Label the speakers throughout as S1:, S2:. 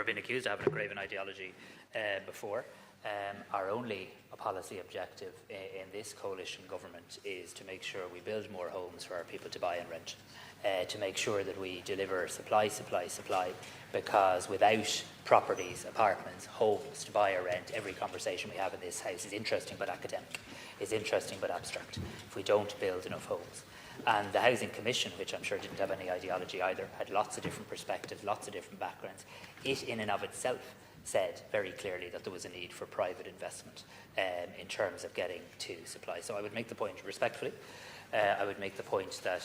S1: been accused of having a graven ideology before. Our only policy objective in this coalition government is to make sure we build more homes for our people to buy and rent, to make sure that we deliver supply, because without properties, apartments, homes to buy or rent, every conversation we have in this House is interesting but academic, is interesting but abstract, if we don't build enough homes. And the Housing Commission, which I'm sure didn't have any ideology either, had lots of different perspectives, lots of different backgrounds. It in and of itself said very clearly that there was a need for private investment in terms of getting to supply. So I would make the point respectfully, I would make the point that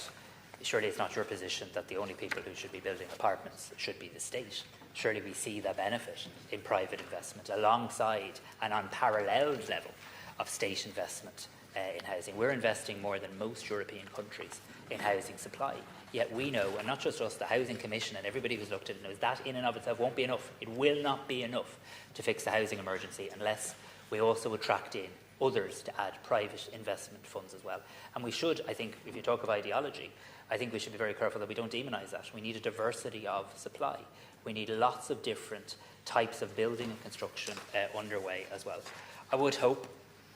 S1: surely it's not your position that the only people who should be building apartments should be the state. Surely we see the benefit in private investment alongside an unparalleled level of state investment in housing. We're investing more than most European countries in housing supply. Yet we know, and not just us, the Housing Commission and everybody who's looked at it knows that in and of itself won't be enough. It will not be enough to fix the housing emergency unless we also attract in others to add private investment funds as well. And we should, I think, if you talk of ideology, I think we should be very careful that we don't demonise that. We need a diversity of supply. We need lots of different types of building and construction underway as well. I would hope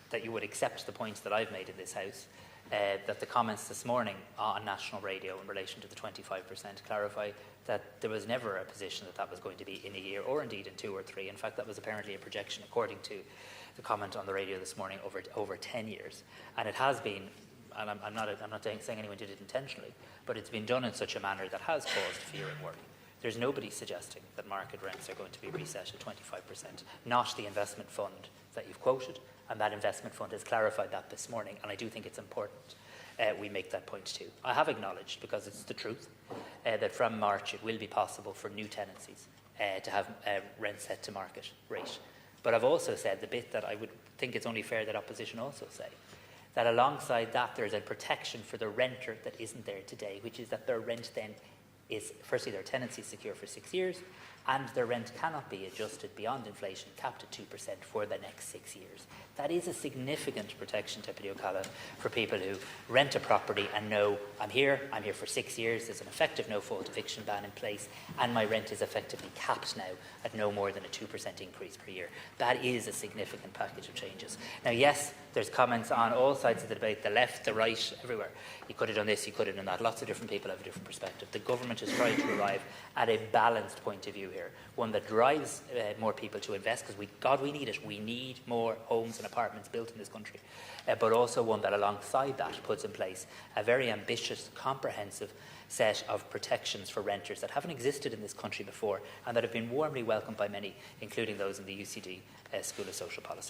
S1: that you would accept the points that I've made in this House, that the comments this morning on national radio in relation to the 25% clarify that there was never a position that that was going to be in a year or indeed in 2 or 3. In fact, that was apparently a projection according to the comment on the radio this morning over 10 years. And it has been, and I'm not saying anyone did it intentionally, but it's been done in such a manner that has caused fear and worry. There's nobody suggesting that market rents are going to be reset at 25%, not the investment fund that you've quoted, and that investment fund has clarified that this morning, and I do think it's important we make that point too. I have acknowledged, because it's the truth, that from March it will be possible for new tenancies to have rent set to market rate. But I've also said the bit that I would think it's only fair that opposition also say, that alongside that there's a protection for the renter that isn't there today, which is that their rent then is, firstly, their tenancy is secure for 6 years, and their rent cannot be adjusted beyond inflation, capped at 2% for the next 6 years. That is a significant protection, Deputy O'Callaghan, for people who rent a property and know, I'm here for 6 years, there's an effective no-fault eviction ban in place, and my rent is effectively capped now at no more than a 2% increase per year. That is a significant package of changes. Now, yes, there's comments on all sides of the debate, the left, the right, everywhere. You could have done this, you could have done that. Lots of different people have a different perspective. The government has tried to arrive at a balanced point of view here, one that drives more people to invest, because we need it. We need more homes and apartments built in this country, but also one that alongside that puts in place a very ambitious, comprehensive set of protections for renters that haven't existed in this country before and that have been warmly welcomed by many, including those in the UCD School of Social Policy.